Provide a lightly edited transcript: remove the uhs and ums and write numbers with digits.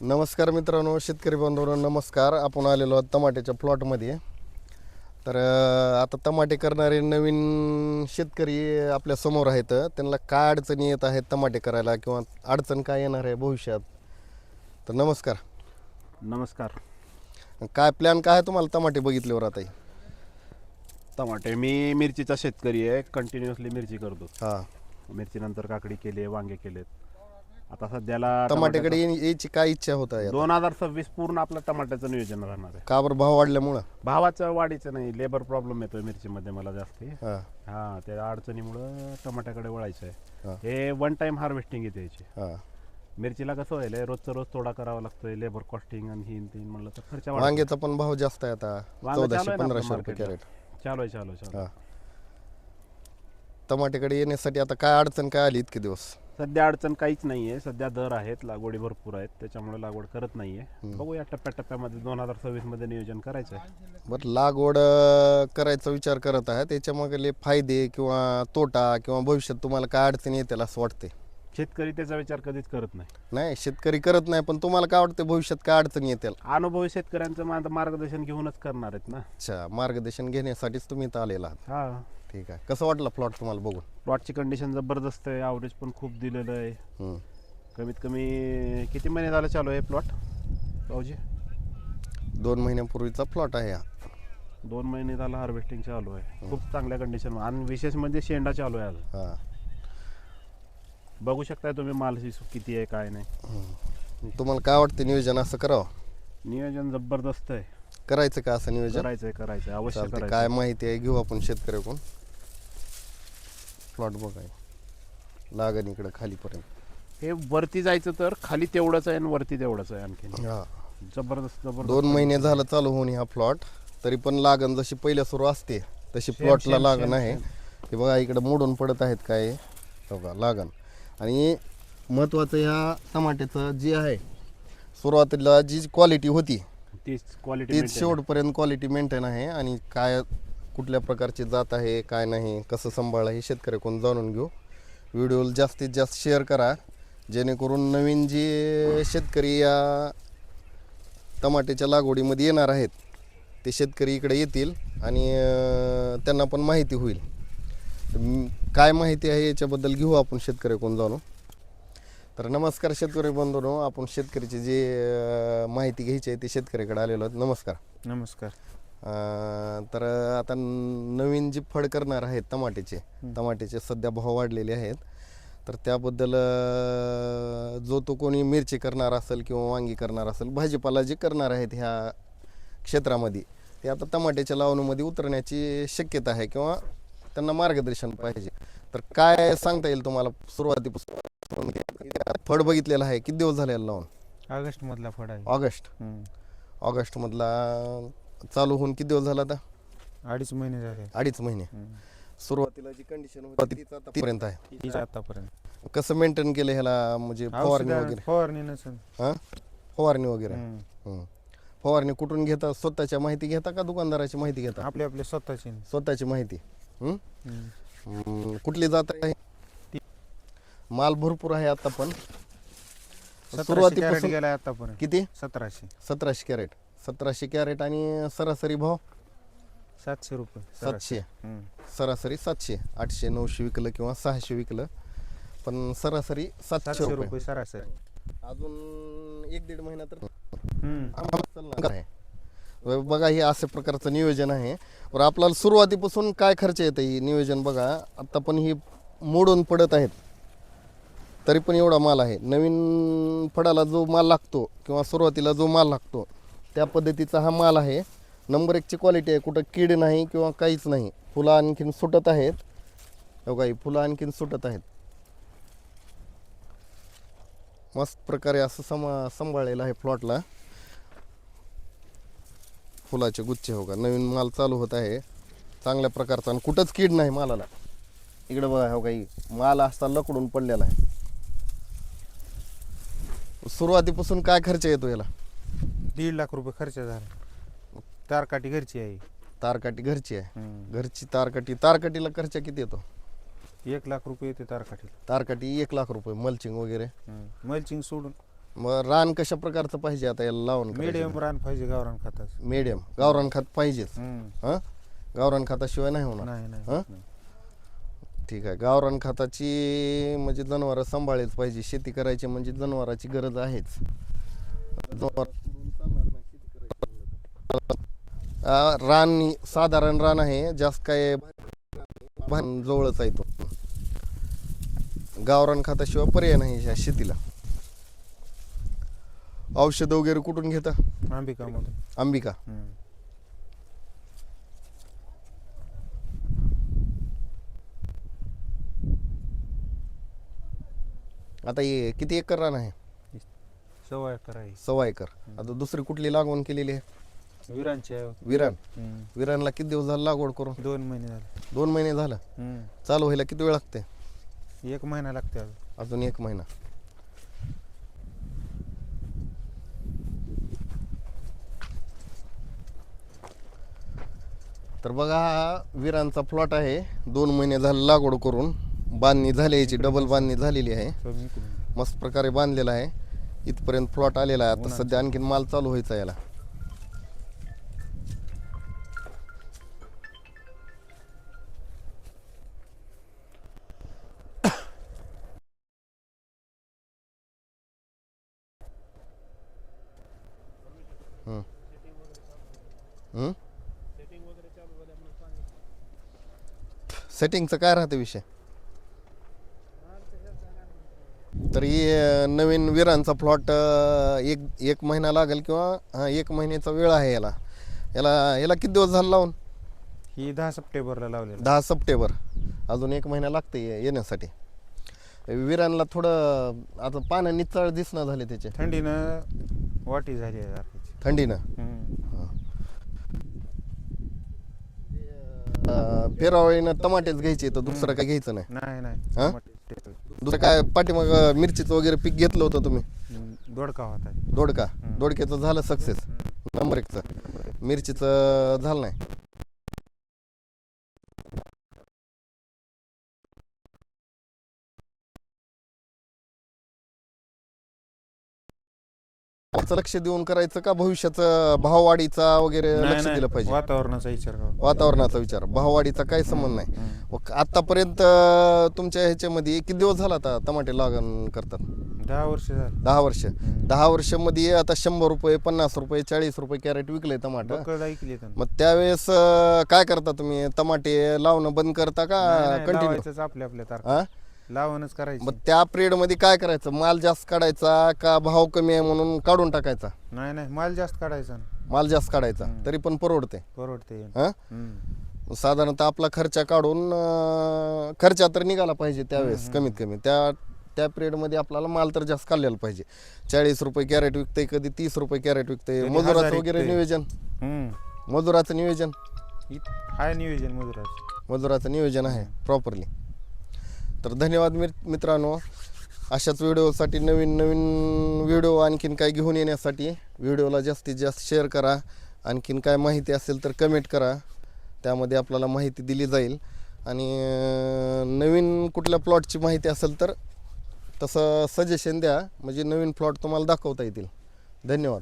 नमस्कार मित्रांनो, शेतकरी बांधवांनो नमस्कार. आपण आलेलो आहोत टमाट्याच्या प्लॉटमध्ये. तर आता टमाटे करणारे नवीन शेतकरी आपल्या समोर आहेत. त्यांना काय अडचणी येत आहेत टमाटे करायला किंवा अडचण काय येणार आहे भविष्यात. तर नमस्कार. नमस्कार. काय प्लॅन काय आहे तुम्हाला टमाटे बघितल्यावर आता? टमाटे मी मिरचीचा शेतकरी आहे, कंटिन्युअसली मिरची करतो. हां, मिरचीनंतर काकडी केली, वांगे केलेत. आता सध्याला टमाट्याकडे यायची काय इच्छा होत आहे? 2026 पूर्ण आपलं टमाट्याचं नियोजन राहणार आहे. का बरं भाव वाढल्यामुळं? भावाचं वाढीचं नाही, लेबर प्रॉब्लेम येतोय मिरचीमध्ये मला जास्त. हां हा, त्या अडचणीमुळं टमाट्याकडे वळायचं हा. आहे. हे वन टाइम हार्वेस्टिंग येते याची. हां. मिरचीला कसं व्हायलंय, रोजचं रोज तोडा करावा लागतोय, लेबर कॉस्टिंग आणि ही तीन म्हणलं तर खर्च वाढतो. वांग्याचा पण भाव जास्त आहे आता, वांगं चालू 1400 आहे ना आपलं 1500 रुपये market ला. कॅरेट. चालू आहे. हां. टमाट्याकडे येण्यासाठी आता काय अडचण काय आली इतके दिवस? सध्या अडचण काहीच नाहीये. सध्या दर आहेत, लागवडी भरपूर आहेत, त्याच्यामुळे लागवड करत नाहीये. बघूया टप्प्याटप्प्यामध्ये 2026 मध्ये नियोजन करायचं आहे. बरं, लागवड करायचा विचार करत आहे, त्याच्यामागले फायदे किंवा तोटा किंवा भविष्यात तुम्हाला काय अडचणी येतील असं वाटते? शेतकरी त्याचा विचार कधीच करत नाही. नाही, शेतकरी करत नाही, पण तुम्हाला काय वाटतं भविष्यात काय अडचणी येतील? अनुभवी शेतकऱ्यांचं मार्गदर्शन घेऊनच करणार आहेत ना. अच्छा, मार्गदर्शन घेण्यासाठीच तुम्ही इथं आलेला आहात. हा, ठीक आहे. कसं वाटलं प्लॉट तुम्हाला बघून? प्लॉटची कंडिशन जबरदस्त आहे, ॲव्हरेज पण खूप दिलेलं आहे. हम्म. कमीत कमी किती महिने झालं चालू आहे प्लॉट भाऊजी? 2 महिन्यापूर्वीचा प्लॉट आहे हा. 2 महिने झालं हार्वेस्टिंग चालू आहे. खूप चांगल्या कंडिशन आणि विशेष म्हणजे शेंडा चालू आहे आज. हां. बघू शकताय तुम्ही माल किती आहे काय नाही. तुम्हाला काय वाटतं नियोजन असं करावं? नियोजन जबरदस्त आहे. करायचं का असं नियोजन? करायचंय अवश्य चालतंय. करायचं. काय माहिती आहे घेऊ आपण शेतकऱ्याकडून. प्लॉट बघाय लागण इकडं खालीपर्यंत. हे वरती जायचं तर खाली तेवढंच आहे आणि वरती तेवढंच आहे आणखी. हां. जबरदस्त 2 महिने झालं चालू होऊन हा प्लॉट, तरी पण लागण जशी पहिल्या सुरू असते तशी प्लॉटला लागण आहे. हे बघा इकडे मोडून पडत आहेत काय, हे बघा लागण. आणि महत्त्वाचं ह्या टमाट्याचं जे आहे, सुरुवातीला जी क्वालिटी होती तीच क्वालिटी तीच शेवटपर्यंत क्वालिटी मेंटेन आहे. आणि काय कुठल्या प्रकारची जात आहे काय नाही कसं सांभाळा हे शेतकऱ्याकडून जाणून घेऊ. व्हिडिओला जास्तीत जास्त शेअर करा, जेणेकरून नवीन जे शेतकरी या टमाट्याच्या लागवडीमध्ये येणार आहेत ते शेतकरी इकडे येतील आणि त्यांना पण माहिती होईल. काय माहिती आहे याच्याबद्दल घेऊ आपण शेतकऱ्याकडून जाणू. तर नमस्कार शेतकरी बंधूंनो, आपण शेतकऱ्याची जे माहिती घ्यायची आहे ते शेतकऱ्याकडे आलेलो आहोत. नमस्कार. नमस्कार. तर आता नवीन जी फळ करणार आहेत टमाट्याचे सध्या भाव वाढलेले आहेत, तर त्याबद्दल जो तो कोणी मिरची करणार असेल किंवा वांगी करणार असेल, भाजीपाला जे करणार आहेत ह्या क्षेत्रामध्ये, ते आता टमाट्याच्या लावणीमध्ये उतरण्याची शक्यता आहे किंवा त्यांना मार्गदर्शन पाहिजे. तर काय सांगता येईल तुम्हाला सुरुवातीपासून? फळ बघितलेलं आहे, किती दिवस झाले लावून? ऑगस्ट मधला फळ आहे. ऑगस्ट मधला चालू होऊन किती दिवस झाला आता? 2.5 महिने झाले. 2.5 महिने. सुरुवातीला जी कंडिशन होती तीच आतापर्यंत आहे. तीच आतापर्यंत. कसं मेंटेन केलं ह्याला, म्हणजे फवारणी वगैरे? फवारणी नसेल. हां, फवारणी वगैरे. फवारणी कुठून घेता? स्वतःच्या माहिती घेता का दुकानदाराची माहिती घेता? आपली स्वतःची माहिती. कुठली जात आहे? माल भरपूर आहे आता पण. सुरुवातीपासून गेला आतापर्यंत किती? 1700 कॅरेट. 1700 कॅरेट. आणि सरासरी भाव 700 रुपये. 700. सरासरी 700. 800 900 विकलं किंवा 600 विकलं, पण सरासरी 700 रुपये सरासरी. अजून 1-1.5 महिना तर चालणार आहे. बघा, हे अशा प्रकारचं नियोजन आहे. बरं, आपल्याला सुरुवातीपासून काय खर्च येतं हे नियोजन बघा. आता पण ही मोडून पडत आहेत, तरी पण एवढा माल आहे. नवीन फळाला जो माल लागतो किंवा सुरुवातीला जो माल लागतो त्या पद्धतीचा हा माल आहे. नंबर 1ची क्वालिटी आहे, कुठं कीड नाही किंवा काहीच नाही. फुलं आणखीन सुटत आहेत, बघा ही फुलं आणखीन सुटत आहेत. मस्त प्रकारे असं सांभाळलेलं आहे प्लॉटला. फुलाचे गुच्छे हो का, नवीन माल चालू होत आहे चांगल्या प्रकारचा, आणि कुठंच कीड नाही मालाला. इकडे बघा हो काही माल असा लकडून पडलेला आहे. सुरुवातीपासून काय खर्च येतो याला? 1.5 लाख रुपये खर्च झाला. तारकाठी घरची आहे. तारकाठी घरची आहे. घरची तारकाठीला खर्च किती येतो? 1 लाख रुपये येते तारकाठी. तारकाठी 1 लाख रुपये. मल्चिंग वगैरे? मल्चिंग सोडून मग रान कशा प्रकारचं पाहिजे आता याला लावून मीडियम रान पाहिजे गावरान खताचं. मीडियम गावरान खत पाहिजेच. हम्म. हां गावरान खताशिवाय नाही होणार. नाही नाही हं? ठीक आहे. गावरान खताची म्हणजे जनावरं सांभाळलीच पाहिजे. शेती करायची म्हणजे जनावराची गरज आहेच. रान साधारण रान आहे, जास्त काय जवळच आहे तो. गावरान खताशिवाय पर्याय नाही ह्या शेतीला. औषध वगैरे कुठून घेता? अंबिकामधून. अंबिका. हम्म. आता हे किती एकर रान आहे? 1.25 एकर आहे. 1.25 एकर. आता दुसरी कुठली लागवण केलेली आहे? विरांचे आहे. विरान. हम्म. विरानला किती दिवस झाले लागवड करून? 2 महिने झाले. 2 महिने झालं. हम्म. चालू व्हायला किती वेळ लागते? 1 महिना लागते अजून. अजून 1 महिना. तर बघा हा विरांचा प्लॉट आहे. 2 महिने झाले लागवड करून. बांधणी झाली, याची डबल बांधणी झालेली आहे. कमी करून. मस्त प्रकारे बांधलेला आहे. इथपर्यंत प्लॉट आलेला आहे. आता सध्या आणखीन माल चालू व्हायचा याला. सेटिंगचं काय राहतं विषय? तरी नवीन विरांचा प्लॉट एक महिना लागेल किंवा 1 महिन्याचा वेळ आहे याला. याला किती दिवस झाला लावून? ही 10 सप्टेंबरला लावलेलं. 10 सप्टेंबर. अजून 1 महिना लागते येण्यासाठी. विरांना थोडं आता पानं निचळ दिसणं झाले त्याचे. थंडीनं वाटी झाली आहे सारखीच. थंडीनं. हम्म. फेरावळीनं टमाटेच घ्यायचे, तर दुसरं काय घ्यायचं नाही. नाही नाही. हा? टमाटे. दुसरं काय पाठीमाग मिरचीचं वगैरे पीक घेतलं होतं तुम्ही? दोडका होता. दोडका. दोडक्याचं झालं सक्सेस. नंबर 1चं. मिरचीचं झालं नाही. याचं लक्ष देऊन करायचं का भविष्याचं भाववाढीचा वगैरे लक्ष दिलं पाहिजे? वातावरणाचा विचार करावा. वातावरणाचा विचार. भाववाढीचा काही संबंध नाही. मग आतापर्यंत तुमच्या ह्याच्यामध्ये किती दिवस झाला आता टमाटे लागण करतात? 10 वर्ष झाली. 10 वर्ष. 10 वर्षामध्ये आता 100 रुपये, 50 रुपये, 40 रुपये कॅरेट विकले टमाटर. बकळ ऐकली तर. मग त्यावेळेस काय करता तुम्ही? टमाटे लावणं बंद करता का कंटिन्यू? लावायचंच आपल्या तारखा. लावणच करायचं. मग त्या पिरियड मध्ये काय करायचं? माल जास्त काढायचा का भाव कमी आहे म्हणून काढून टाकायचा? नाही नाही, माल जास्त काढायचा. माल जास्त काढायचा तरी पण परवडते. परवडते. साधारणतः आपला खर्च काढून खर्च तर निघाला पाहिजे त्यावेळेस कमीत कमी. त्या पिरियडमध्ये आपल्याला माल तर जास्त काढलेला पाहिजे. 40 रुपये कॅरेट विकतंय, कधी 30 रुपये कॅरेट विकतंय. कधी मजुराचं 1000 वगैरे विकतंय. नियोजन? मजुराचं नियोजन? हाय नियोजन मजुराचं. मजुराचं नियोजन आहे प्रॉपरली. तर धन्यवाद मित्रांनो. अशाच व्हिडिओसाठी नवीन व्हिडिओ आणखीन काय घेऊन येण्यासाठी व्हिडिओला जास्तीत जास्त शेअर करा. आणखीन काय माहिती असेल तर कमेंट करा, त्यामध्ये आपल्याला माहिती दिली जाईल. आणि नवीन कुठल्या प्लॉटची माहिती असेल तर तसं सजेशन द्या, म्हणजे नवीन प्लॉट तुम्हाला दाखवता येतील. धन्यवाद.